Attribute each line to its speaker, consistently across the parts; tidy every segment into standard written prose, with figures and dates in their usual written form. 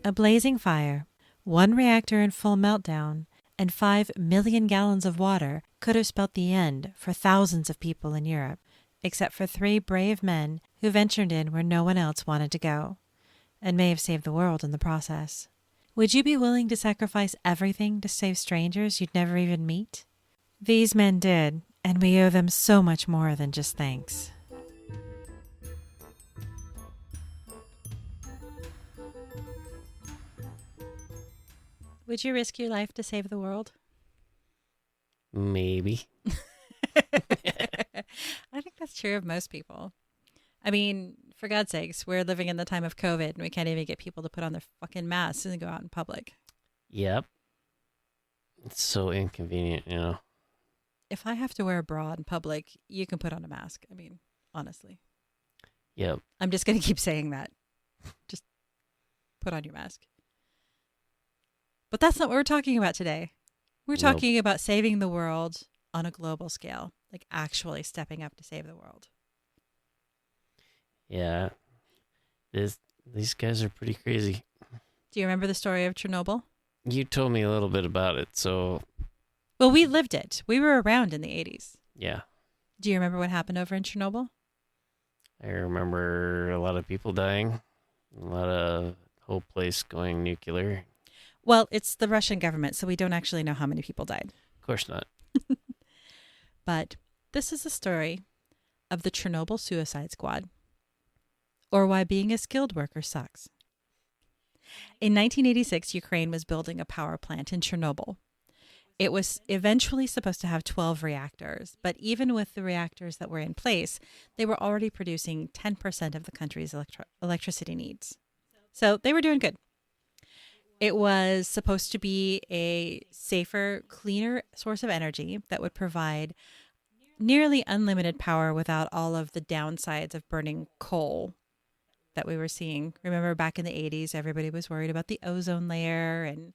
Speaker 1: A blazing fire, one reactor in full meltdown, and 5 million gallons of water could have spelt the end for thousands of people in Europe, except for 3 brave men who ventured in where no one else wanted to go, and may have saved the world in the process. Would you be willing to sacrifice everything to save strangers you'd never even meet? These men did, and we owe them so much more than just thanks. Would you risk your life to save the world?
Speaker 2: Maybe.
Speaker 1: I think that's true of most people. I mean, for God's sakes, we're living in the time of COVID and we can't even get people to put on their fucking masks and go out in public.
Speaker 2: Yep. It's so inconvenient, you know.
Speaker 1: If I have to wear a bra in public, you can put on a mask. I mean, honestly.
Speaker 2: Yep.
Speaker 1: I'm just going to keep saying that. Just put on your mask. But that's not what we're talking about today. We're talking about saving the world on a global scale, like actually stepping up to save the world.
Speaker 2: Yeah. These guys are pretty crazy.
Speaker 1: Do you remember the story of Chernobyl?
Speaker 2: You told me a little bit about it, so...
Speaker 1: Well, we lived it. We were around in the 80s.
Speaker 2: Yeah.
Speaker 1: Do you remember what happened over in Chernobyl?
Speaker 2: I remember a lot of people dying. A lot of whole place going nuclear.
Speaker 1: Well, it's the Russian government, so we don't actually know how many people died.
Speaker 2: Of course not.
Speaker 1: But this is the story of the Chernobyl Suicide Squad, or why being a skilled worker sucks. In 1986, Ukraine was building a power plant in Chernobyl. It was eventually supposed to have 12 reactors, but even with the reactors that were in place, they were already producing 10% of the country's electricity needs. So they were doing good. It was supposed to be a safer, cleaner source of energy that would provide nearly unlimited power without all of the downsides of burning coal that we were seeing. Remember back in the 80s, everybody was worried about the ozone layer and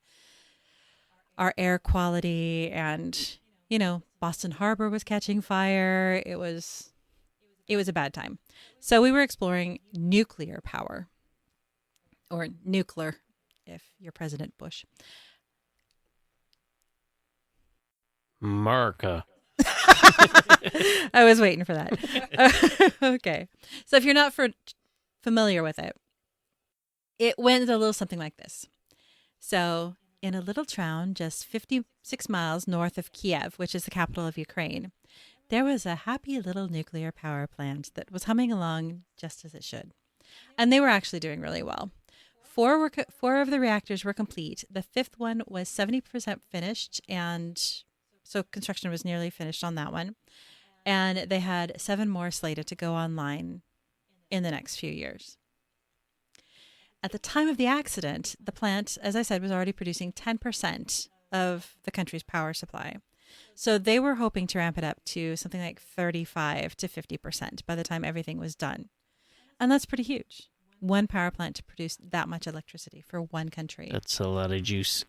Speaker 1: our air quality, and, you know, Boston Harbor was catching fire. It was a bad time. So we were exploring nuclear power, or nuclear, if you're President Bush.
Speaker 2: Marca.
Speaker 1: I was waiting for that. Okay. So if you're not familiar with it, it went a little something like this. So in a little town just 56 miles north of Kiev, which is the capital of Ukraine, there was a happy little nuclear power plant that was humming along just as it should. And they were actually doing really well. Four of the reactors were complete. The 5th one was 70% finished, and so construction was nearly finished on that one. And they had 7 more slated to go online in the next few years. At the time of the accident, the plant, as I said, was already producing 10% of the country's power supply. So they were hoping to ramp it up to something like 35 to 50% by the time everything was done. And that's pretty huge. One power plant to produce that much electricity for one country.
Speaker 2: That's a lot of juice.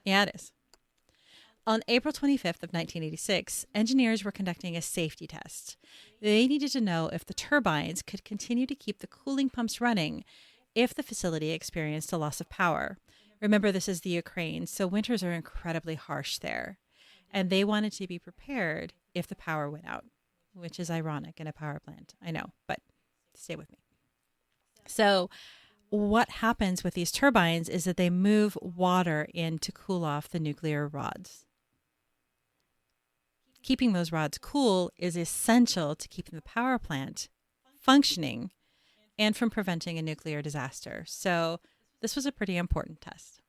Speaker 1: Yeah, it is. On April 25th of 1986, engineers were conducting a safety test. They needed to know if the turbines could continue to keep the cooling pumps running if the facility experienced a loss of power. Remember, this is the Ukraine, so winters are incredibly harsh there. And they wanted to be prepared if the power went out, which is ironic in a power plant. I know, but stay with me. So what happens with these turbines is that they move water in to cool off the nuclear rods. Keeping those rods cool is essential to keeping the power plant functioning and from preventing a nuclear disaster. So this was a pretty important test.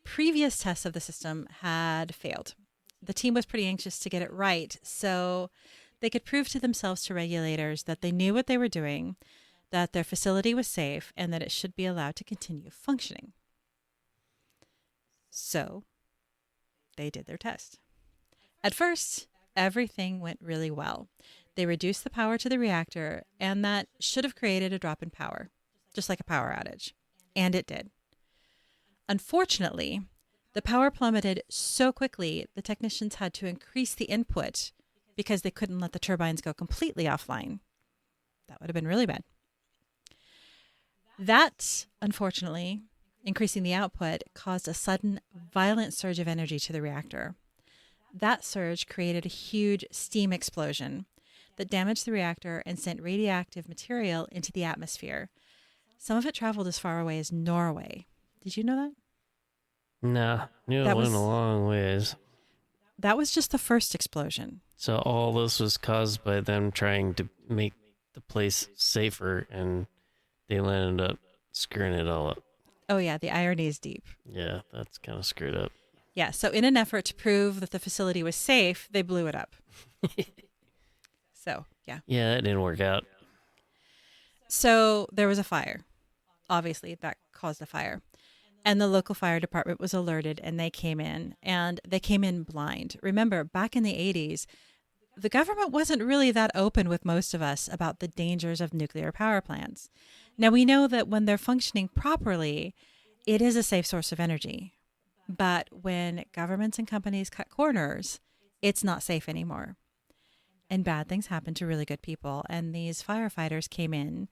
Speaker 1: Previous tests of the system had failed. The team was pretty anxious to get it right, so they could prove to themselves, to regulators, that they knew what they were doing, that their facility was safe, and that it should be allowed to continue functioning. So they did their test. At first, everything went really well. They reduced the power to the reactor, and that should have created a drop in power, just like a power outage. And it did. Unfortunately, the power plummeted so quickly, the technicians had to increase the input because they couldn't let the turbines go completely offline. That would have been really bad. That, unfortunately, increasing the output, caused a sudden, violent surge of energy to the reactor. That surge created a huge steam explosion that damaged the reactor and sent radioactive material into the atmosphere. Some of it traveled as far away as Norway. Did you know that?
Speaker 2: Nah, knew it
Speaker 1: That
Speaker 2: went a
Speaker 1: was
Speaker 2: long ways.
Speaker 1: that was just the first explosion.
Speaker 2: So all this was caused by them trying to make the place safer, and they landed up screwing it all up.
Speaker 1: Oh yeah, the irony is deep.
Speaker 2: Yeah, that's kind of screwed up.
Speaker 1: Yeah, so in an effort to prove that the facility was safe, they blew it up. So, yeah.
Speaker 2: Yeah, that didn't work out.
Speaker 1: So there was a fire. Obviously, that caused a fire. And the local fire department was alerted and they came in, and they came in blind. Remember, back in the 80s, the government wasn't really that open with most of us about the dangers of nuclear power plants. Now, we know that when they're functioning properly, it is a safe source of energy. But when governments and companies cut corners, it's not safe anymore. And bad things happen to really good people. And these firefighters came in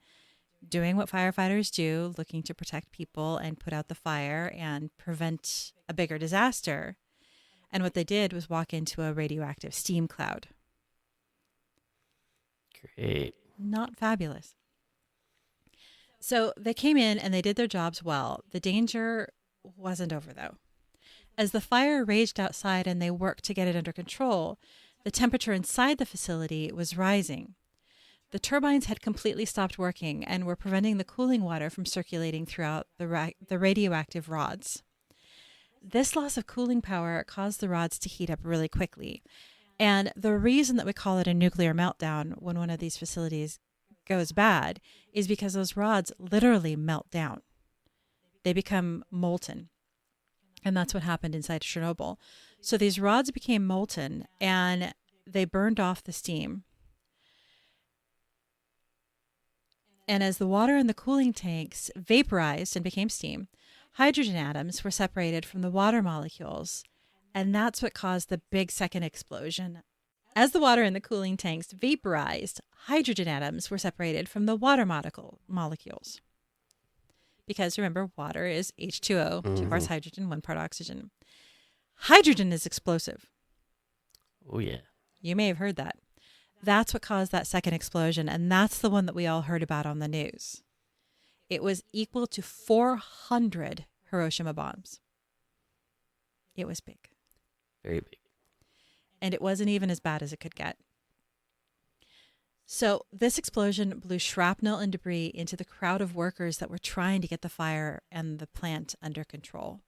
Speaker 1: doing what firefighters do, looking to protect people and put out the fire and prevent a bigger disaster. And what they did was walk into a radioactive steam cloud.
Speaker 2: Great.
Speaker 1: Not fabulous. So they came in and they did their jobs well. The danger wasn't over, though. As the fire raged outside and they worked to get it under control, the temperature inside the facility was rising. The turbines had completely stopped working and were preventing the cooling water from circulating throughout the radioactive rods. This loss of cooling power caused the rods to heat up really quickly. And the reason that we call it a nuclear meltdown when one of these facilities goes bad is because those rods literally melt down. They become molten. And that's what happened inside Chernobyl. So these rods became molten and they burned off the steam. And as the water in the cooling tanks vaporized and became steam, hydrogen atoms were separated from the water molecules. And that's what caused the big second explosion. As the water in the cooling tanks vaporized, hydrogen atoms were separated from the water molecules. Because remember, water is H2O, 2 parts hydrogen, 1 part oxygen. Hydrogen is explosive.
Speaker 2: Oh, yeah.
Speaker 1: You may have heard that. That's what caused that second explosion, and that's the one that we all heard about on the news. It was equal to 400 Hiroshima bombs. It was big.
Speaker 2: Very big.
Speaker 1: And it wasn't even as bad as it could get. So this explosion blew shrapnel and debris into the crowd of workers that were trying to get the fire and the plant under control.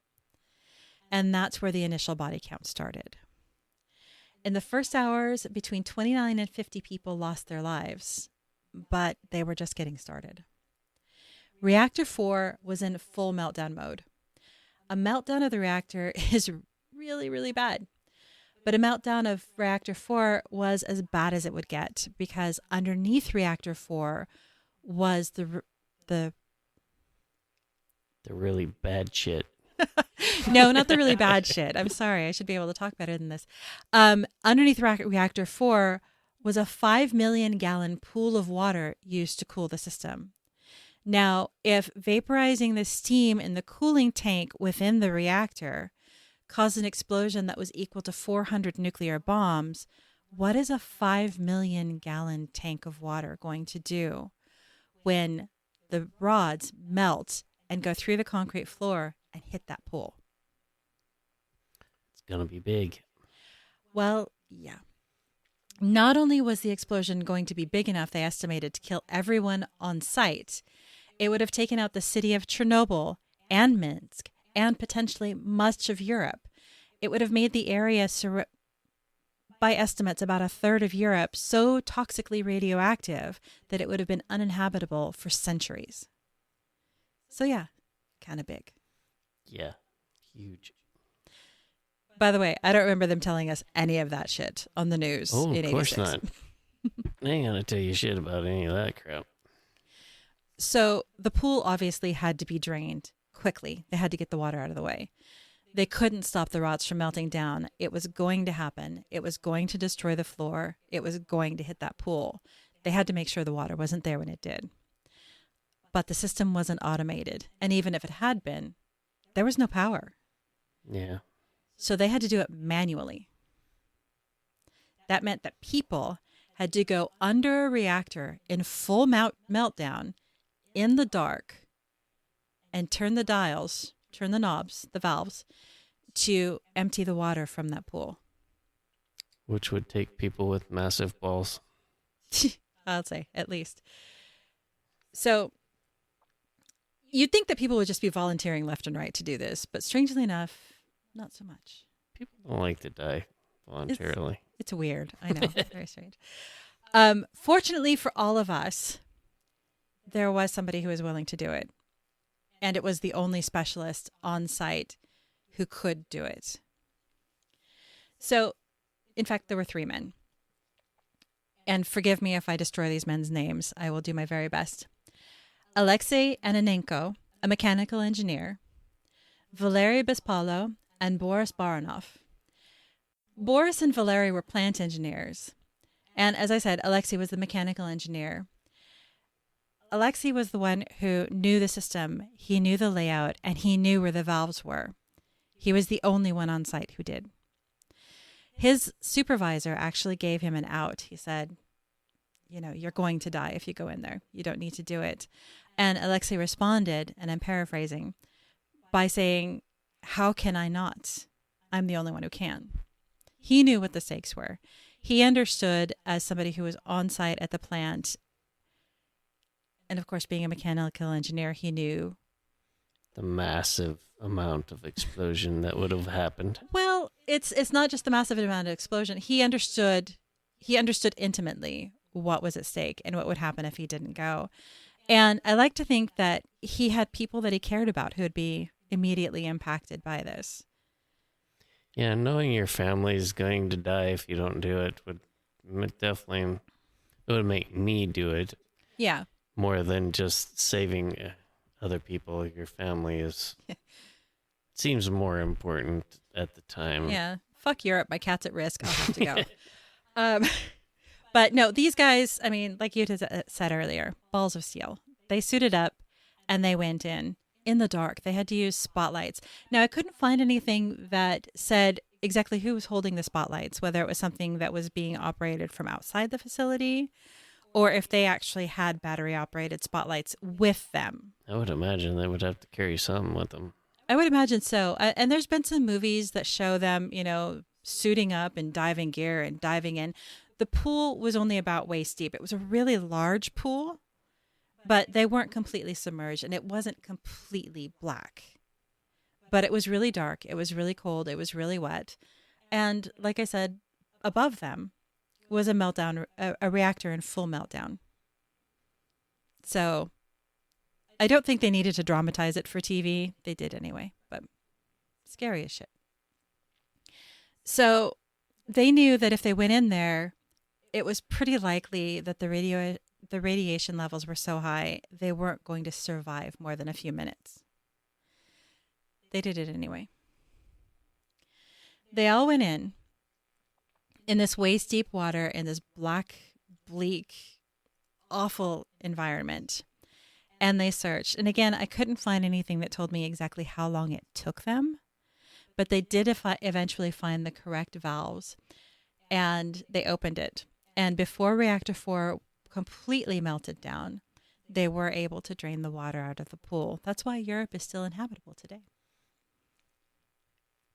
Speaker 1: And that's where the initial body count started. In the first hours, between 29 and 50 people lost their lives, but they were just getting started. Reactor 4 was in full meltdown mode. A meltdown of the reactor is really, really bad. But a meltdown of reactor 4 was as bad as it would get because underneath reactor 4 was the
Speaker 2: really bad shit.
Speaker 1: No, not the really bad shit. I'm sorry. I should be able to talk better than this. Underneath reactor 4 was a 5 million gallon pool of water used to cool the system. Now, if vaporizing the steam in the cooling tank within the reactor caused an explosion that was equal to 400 nuclear bombs, what is a 5 million gallon tank of water going to do when the rods melt and go through the concrete floor and hit that pool?
Speaker 2: It's going to be big.
Speaker 1: Well, yeah. Not only was the explosion going to be big enough, they estimated, to kill everyone on site, it would have taken out the city of Chernobyl and Minsk and potentially much of Europe. It would have made the area, by estimates, about a third of Europe so toxically radioactive that it would have been uninhabitable for centuries. So yeah, kind of big.
Speaker 2: Yeah, huge.
Speaker 1: By the way, I don't remember them telling us any of that shit on the news in 86.
Speaker 2: Of course not. They ain't going to tell you shit about any of that crap.
Speaker 1: So the pool obviously had to be drained quickly. They had to get the water out of the way. They couldn't stop the rods from melting down. It was going to happen. It was going to destroy the floor. It was going to hit that pool. They had to make sure the water wasn't there when it did. but the system wasn't automated. And even if it had been, there was no power.
Speaker 2: Yeah.
Speaker 1: So they had to do it manually. That meant that people had to go under a reactor in full meltdown in the dark and turn the dials, turn the knobs, the valves, to empty the water from that pool.
Speaker 2: Which would take people with massive balls.
Speaker 1: I'll say, at least. So you'd think that people would just be volunteering left and right to do this, but strangely enough, not so much.
Speaker 2: People don't like to die voluntarily.
Speaker 1: It's weird. I know. Very strange. Fortunately for all of us, there was somebody who was willing to do it. And it was the only specialist on site who could do it. So, in fact, there were 3 men. And forgive me if I destroy these men's names. I will do my very best. Alexei Ananenko, a mechanical engineer. Valery Bespalo and Boris Baranov. Boris and Valery were plant engineers. And as I said, Alexei was the mechanical engineer. Alexei was the one who knew the system, he knew the layout, and he knew where the valves were. He was the only one on site who did. His supervisor actually gave him an out. He said, you know, you're going to die if you go in there. You don't need to do it. And Alexei responded, and I'm paraphrasing, by saying, how can I not? I'm the only one who can. He knew what the stakes were. He understood, as somebody who was on site at the plant, and of course, being a mechanical engineer, he knew
Speaker 2: The massive amount of explosion that would have happened.
Speaker 1: Well, it's not just the massive amount of explosion. He understood intimately what was at stake and what would happen if he didn't go. And I like to think that he had people that he cared about who would be immediately impacted by this.
Speaker 2: Yeah, knowing your family is going to die if you don't do it would definitely, it would make me do it.
Speaker 1: Yeah.
Speaker 2: More than just saving other people. Your family seems more important at the time.
Speaker 1: Yeah. Fuck Europe. My cat's at risk. I'll have to go. But no, these guys, I mean, like you had said earlier, balls of steel. They suited up and they went in the dark. They had to use spotlights. Now, I couldn't find anything that said exactly who was holding the spotlights, whether it was something that was being operated from outside the facility or if they actually had battery-operated spotlights with them.
Speaker 2: I would imagine they would have to carry some with them.
Speaker 1: I would imagine so. And there's been some movies that show them, you know, suiting up in diving gear and diving in. The pool was only about waist deep. It was a really large pool, but they weren't completely submerged, and it wasn't completely black. But it was really dark. It was really cold. It was really wet. And like I said, above them was a meltdown, a reactor in full meltdown. So I don't think they needed to dramatize it for TV. They did anyway, but scary as shit. So they knew that if they went in there, it was pretty likely that the radiation levels were so high, they weren't going to survive more than a few minutes. They did it anyway. They all went in this waist deep water in this black, bleak, awful environment. And they searched. And again, I couldn't find anything that told me exactly how long it took them. But they did eventually find the correct valves. And they opened it. And before reactor 4 completely melted down, they were able to drain the water out of the pool. That's why Europe is still inhabitable today.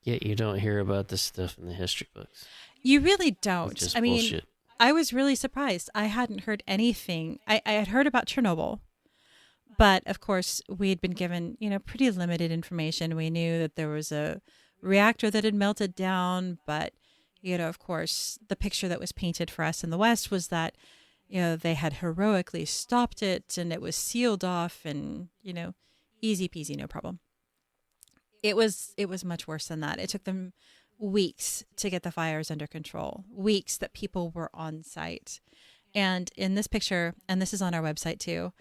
Speaker 2: Yet you don't hear about this stuff in the history books.
Speaker 1: You really don't.
Speaker 2: It's just
Speaker 1: I mean,
Speaker 2: bullshit.
Speaker 1: I was really surprised. I hadn't heard anything. I had heard about Chernobyl, but of course we had been given, you know, pretty limited information. We knew that there was a reactor that had melted down, but, you know, of course, the picture that was painted for us in the West was that, you know, they had heroically stopped it and it was sealed off and, you know, easy peasy, no problem. It was much worse than that. It took them weeks to get the fires under control, weeks that people were on site. And in this picture, and this is on our website too,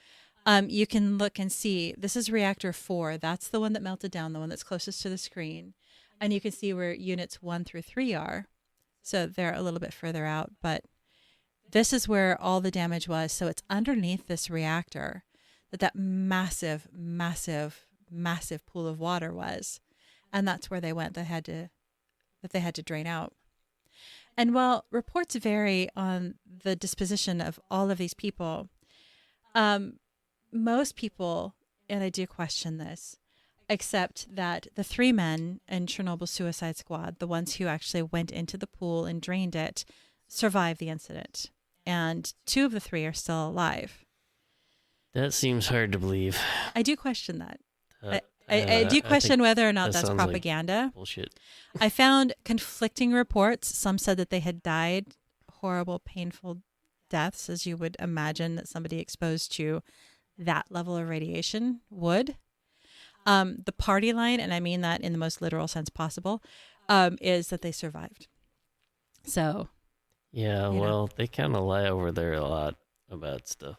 Speaker 1: you can look and see, this is reactor 4. That's the one that melted down, the one that's closest to the screen. And you can see where units 1 through 3 are. So they're a little bit further out, but this is where all the damage was. So it's underneath this reactor. that massive, massive, massive pool of water was. And that's where they went that they had to drain out. And while reports vary on the disposition of all of these people, most people, and I do question this, accept that the 3 men in Chernobyl suicide squad, the ones who actually went into the pool and drained it, survived the incident. And 2 of the 3 are still alive.
Speaker 2: That seems hard to believe.
Speaker 1: I do question that. I do question whether or not that's propaganda.
Speaker 2: Like bullshit.
Speaker 1: I found conflicting reports. Some said that they had died horrible, painful deaths, as you would imagine that somebody exposed to that level of radiation would. The party line, and I mean that in the most literal sense possible, is that they survived. So.
Speaker 2: Yeah, well, they kind of lie over there a lot about stuff.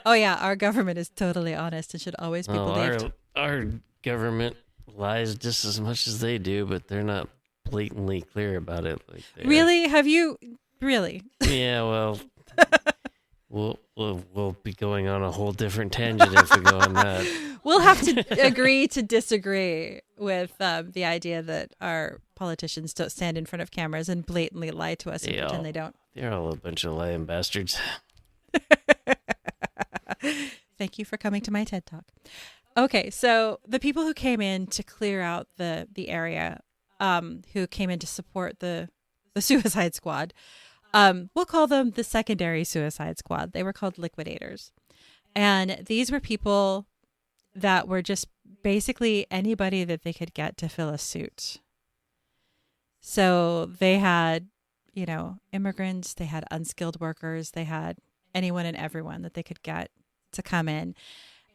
Speaker 1: Oh, yeah, our government is totally honest and should always be believed.
Speaker 2: Our government lies just as much as they do, but they're not blatantly clear about it. Like
Speaker 1: really? Have you? Really?
Speaker 2: Yeah, well, we'll be going on a whole different tangent if we go on that.
Speaker 1: We'll have to agree to disagree with the idea that our politicians don't stand in front of cameras and blatantly lie to us and pretend they don't.
Speaker 2: They're all a bunch of lying bastards.
Speaker 1: Thank you for coming to my TED Talk. Okay, so the people who came in to clear out the area, who came in to support the suicide squad, we'll call them the secondary suicide squad. They were called liquidators. And these were people that were just basically anybody that they could get to fill a suit. So they had, immigrants, they had unskilled workers, they had anyone and everyone that they could get to come in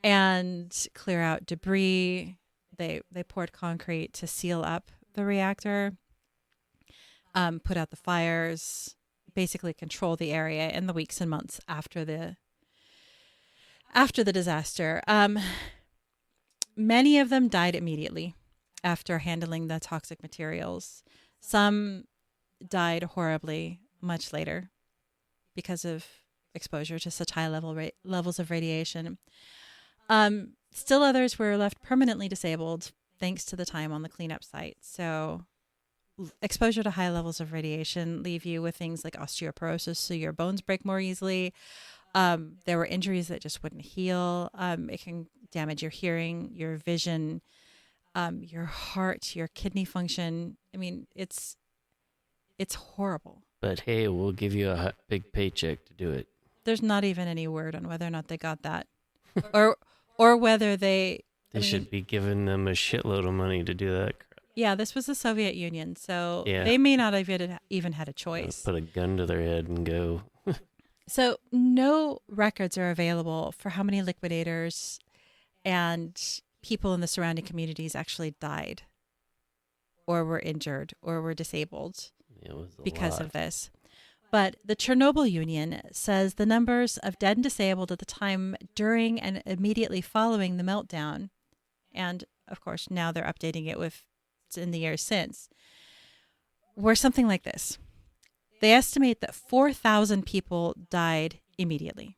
Speaker 1: and clear out debris. They poured concrete to seal up the reactor, put out the fires, basically control the area in the weeks and months after the disaster. Many of them died immediately after handling the toxic materials. Some died horribly much later because of exposure to such high levels of radiation. Still others were left permanently disabled thanks to the time on the cleanup site. So exposure to high levels of radiation leave you with things like osteoporosis, so your bones break more easily. There were injuries that just wouldn't heal. It can damage your hearing, your vision, your heart, your kidney function. I mean, it's horrible.
Speaker 2: But hey, we'll give you a big paycheck to do it.
Speaker 1: There's not even any word on whether or not they got that, or whether they
Speaker 2: should be giving them a shitload of money to do that crap.
Speaker 1: Yeah, this was the Soviet Union, so they may not have even had a choice.
Speaker 2: Put a gun to their head and go.
Speaker 1: So no records are available for how many liquidators and people in the surrounding communities actually died or were injured or were disabled because of this. But the Chernobyl Union says the numbers of dead and disabled at the time, during, and immediately following the meltdown, and of course now they're updating it with in the years since, were something like this. They estimate that 4,000 people died immediately.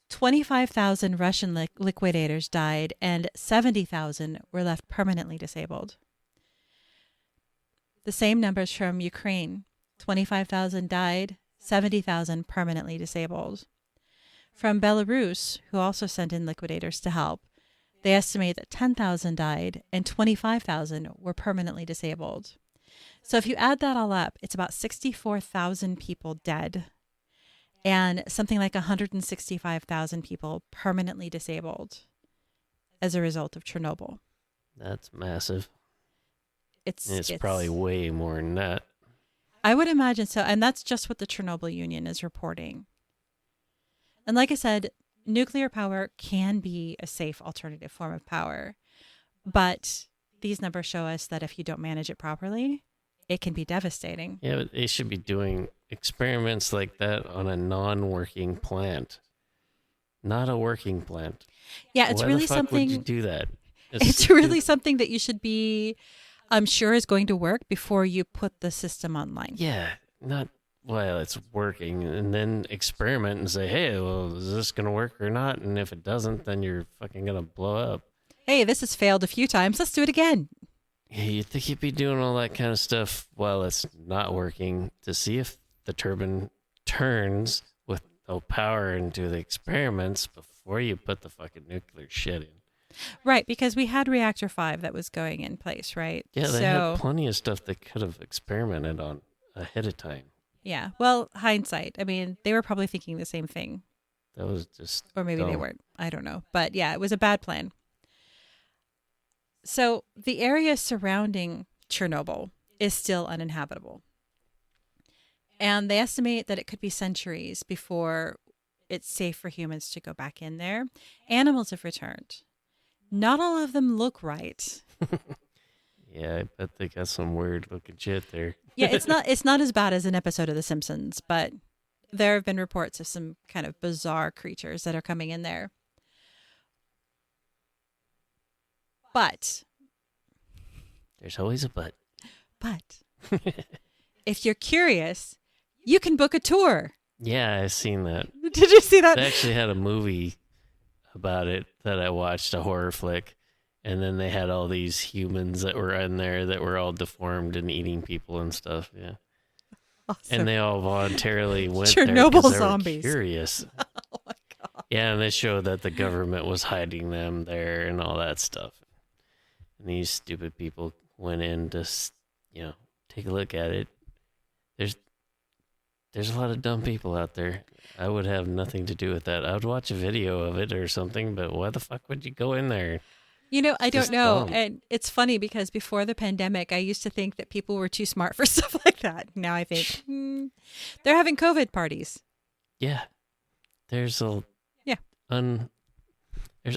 Speaker 1: 25,000 Russian liquidators died, and 70,000 were left permanently disabled. The same numbers from Ukraine. 25,000 died, 70,000 permanently disabled. From Belarus, who also sent in liquidators to help, they estimate that 10,000 died and 25,000 were permanently disabled. So if you add that all up, it's about 64,000 people dead and something like 165,000 people permanently disabled as a result of Chernobyl.
Speaker 2: That's massive.
Speaker 1: It's
Speaker 2: probably way more than that.
Speaker 1: I would imagine so. And that's just what the Chernobyl Union is reporting. And like I said, nuclear power can be a safe alternative form of power. But these numbers show us that if you don't manage it properly, it can be devastating.
Speaker 2: Yeah, but they should be doing experiments like that on a non-working plant. Not a working plant.
Speaker 1: Yeah, it's really something.
Speaker 2: Why the fuck would you do that?
Speaker 1: It's really something that you should be, I'm sure, is going to work before you put the system online.
Speaker 2: Yeah, not while it's working, and then experiment and say, hey, well, is this going to work or not? And if it doesn't, then you're fucking going to blow up.
Speaker 1: Hey, this has failed a few times. Let's do it again.
Speaker 2: Yeah, you'd think you'd be doing all that kind of stuff while it's not working to see if the turbine turns with no power into the experiments before you put the fucking nuclear shit in.
Speaker 1: Right, because we had reactor 5 that was going in place, right?
Speaker 2: Yeah, they had plenty of stuff they could have experimented on ahead of time.
Speaker 1: Yeah, well, hindsight. I mean, they were probably thinking the same thing.
Speaker 2: That was just
Speaker 1: Or maybe
Speaker 2: dumb.
Speaker 1: they weren't. I don't know. But yeah, it was a bad plan. So the area surrounding Chernobyl is still uninhabitable. And they estimate that it could be centuries before it's safe for humans to go back in there. Animals have returned. Not all of them look right.
Speaker 2: Yeah, I bet they got some weird looking shit there.
Speaker 1: Yeah, it's not as bad as an episode of The Simpsons, but there have been reports of some kind of bizarre creatures that are coming in there. But
Speaker 2: there's always a but.
Speaker 1: But if you're curious, you can book a tour.
Speaker 2: Yeah, I've seen that.
Speaker 1: Did you see that?
Speaker 2: They actually had a movie about it that I watched, a horror flick. And then they had all these humans that were in there that were all deformed and eating people and stuff. Yeah. Awesome. And they all voluntarily went
Speaker 1: Chernobyl
Speaker 2: there they
Speaker 1: zombies.
Speaker 2: Were curious.
Speaker 1: Oh my God.
Speaker 2: Yeah, and they showed that the government was hiding them there and all that stuff. And these stupid people went in to, take a look at it. There's a lot of dumb people out there. I would have nothing to do with that. I would watch a video of it or something, but why the fuck would you go in there?
Speaker 1: I don't know.
Speaker 2: Dumb.
Speaker 1: And it's funny because before the pandemic, I used to think that people were too smart for stuff like that. Now I think they're having COVID parties.
Speaker 2: Yeah. There's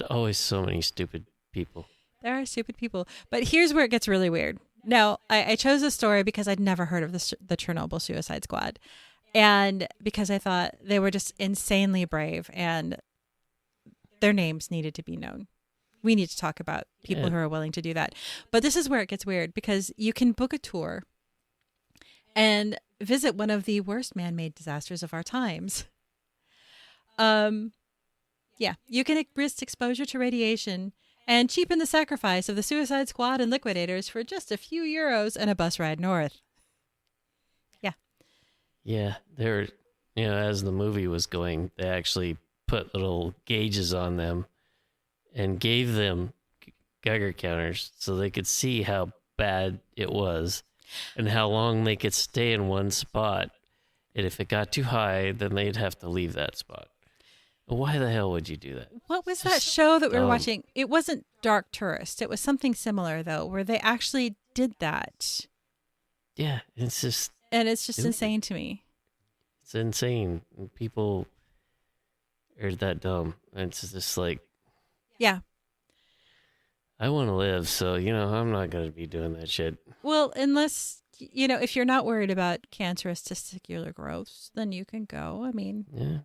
Speaker 2: always so many stupid people.
Speaker 1: There are stupid people. But here's where it gets really weird. Now, I chose this story because I'd never heard of the Chernobyl Suicide Squad. And because I thought they were just insanely brave and their names needed to be known. We need to talk about people who are willing to do that. But this is where it gets weird because you can book a tour and visit one of the worst man-made disasters of our times. Yeah, you can risk exposure to radiation and cheapen the sacrifice of the Suicide Squad and liquidators for just a few euros and a bus ride north. Yeah.
Speaker 2: Yeah, there, as the movie was going, they actually put little gauges on them and gave them Geiger counters so they could see how bad it was and how long they could stay in one spot. And if it got too high, then they'd have to leave that spot. Why the hell would you do that?
Speaker 1: What was that show that we were watching? It wasn't Dark Tourist. It was something similar, though, where they actually did that.
Speaker 2: Yeah, it's just...
Speaker 1: And it's just insane to me.
Speaker 2: It's insane. People are that dumb. It's just like...
Speaker 1: Yeah.
Speaker 2: I want to live, so, I'm not going to be doing that shit.
Speaker 1: Well, unless, if you're not worried about cancerous testicular growths, then you can go. I mean...
Speaker 2: Yeah.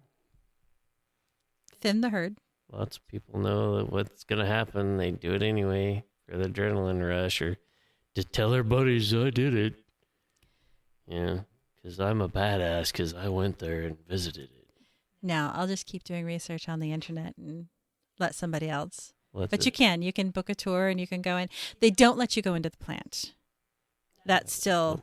Speaker 1: Thin the herd.
Speaker 2: Lots of people know that what's going to happen. They do it anyway for the adrenaline rush or just tell their buddies I did it. Yeah, because I'm a badass because I went there and visited it.
Speaker 1: No, I'll just keep doing research on the internet and let somebody else.
Speaker 2: But
Speaker 1: you can book a tour and you can go in. They don't let you go into the plant. That's still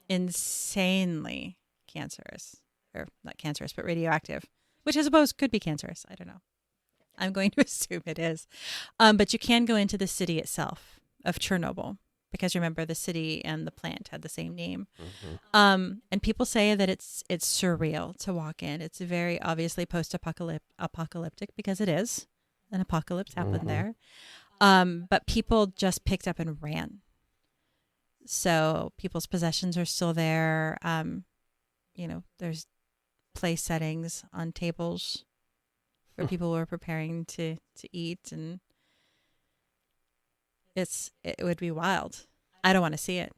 Speaker 1: insanely cancerous. Or not cancerous, but radioactive. Which I suppose could be cancerous. I don't know. I'm going to assume it is. But you can go into the city itself of Chernobyl. Because remember, the city and the plant had the same name. Mm-hmm. And people say that it's surreal to walk in. It's very obviously post-apocalyptic because it is. An apocalypse happened there. But people just picked up and ran. So people's possessions are still there. There's place settings on tables where people were preparing to eat, and it would be wild. I don't want to see it.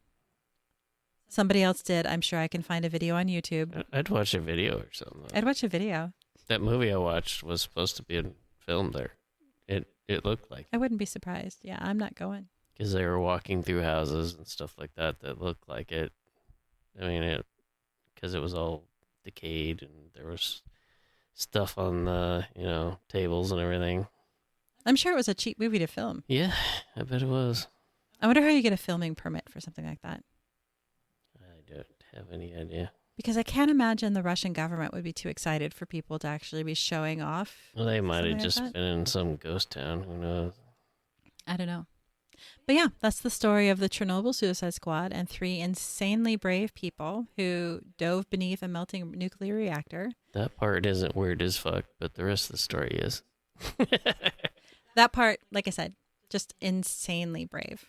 Speaker 1: Somebody else did. I'm sure I can find a video on YouTube.
Speaker 2: I'd watch a video or something.
Speaker 1: I'd watch a video.
Speaker 2: That movie I watched was supposed to be filmed there. It looked like.
Speaker 1: I wouldn't be surprised. Yeah, I'm not going.
Speaker 2: Because they were walking through houses and stuff like that looked like it. I mean, it because it was all decayed and there was stuff on the, tables and everything.
Speaker 1: I'm sure it was a cheap movie to film.
Speaker 2: Yeah, I bet it was.
Speaker 1: I wonder how you get a filming permit for something like that.
Speaker 2: I don't have any idea.
Speaker 1: Because I can't imagine the Russian government would be too excited for people to actually be showing off.
Speaker 2: Well, they might have
Speaker 1: something like
Speaker 2: just
Speaker 1: that.
Speaker 2: been in some ghost town. Who knows?
Speaker 1: I don't know. But yeah, that's the story of the Chernobyl Suicide Squad and 3 insanely brave people who dove beneath a melting nuclear reactor.
Speaker 2: That part isn't weird as fuck, but the rest of the story is.
Speaker 1: That part, like I said, just insanely brave.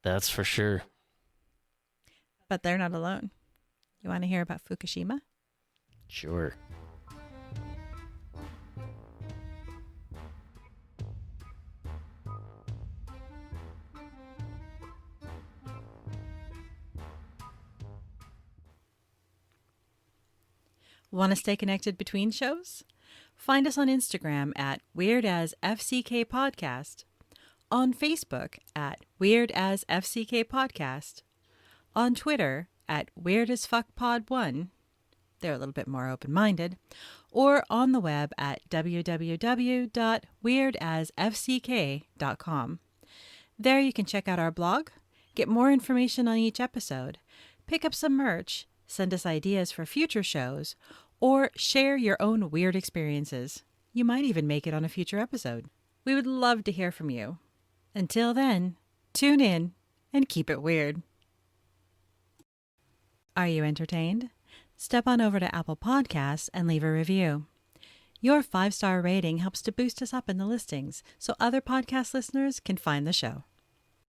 Speaker 2: That's for sure.
Speaker 1: But they're not alone. You want to hear about Fukushima?
Speaker 2: Sure.
Speaker 1: Want to stay connected between shows? Find us on Instagram at WeirdAsFCKPodcast, on Facebook at WeirdAsFCKPodcast, on Twitter at WeirdAsFuckPod1, they're a little bit more open-minded, or on the web at www.weirdasfck.com. There you can check out our blog, get more information on each episode, pick up some merch, send us ideas for future shows, or share your own weird experiences. You might even make it on a future episode. We would love to hear from you. Until then, tune in and keep it weird. Are you entertained? Step on over to Apple Podcasts and leave a review. Your 5-star rating helps to boost us up in the listings so other podcast listeners can find the show.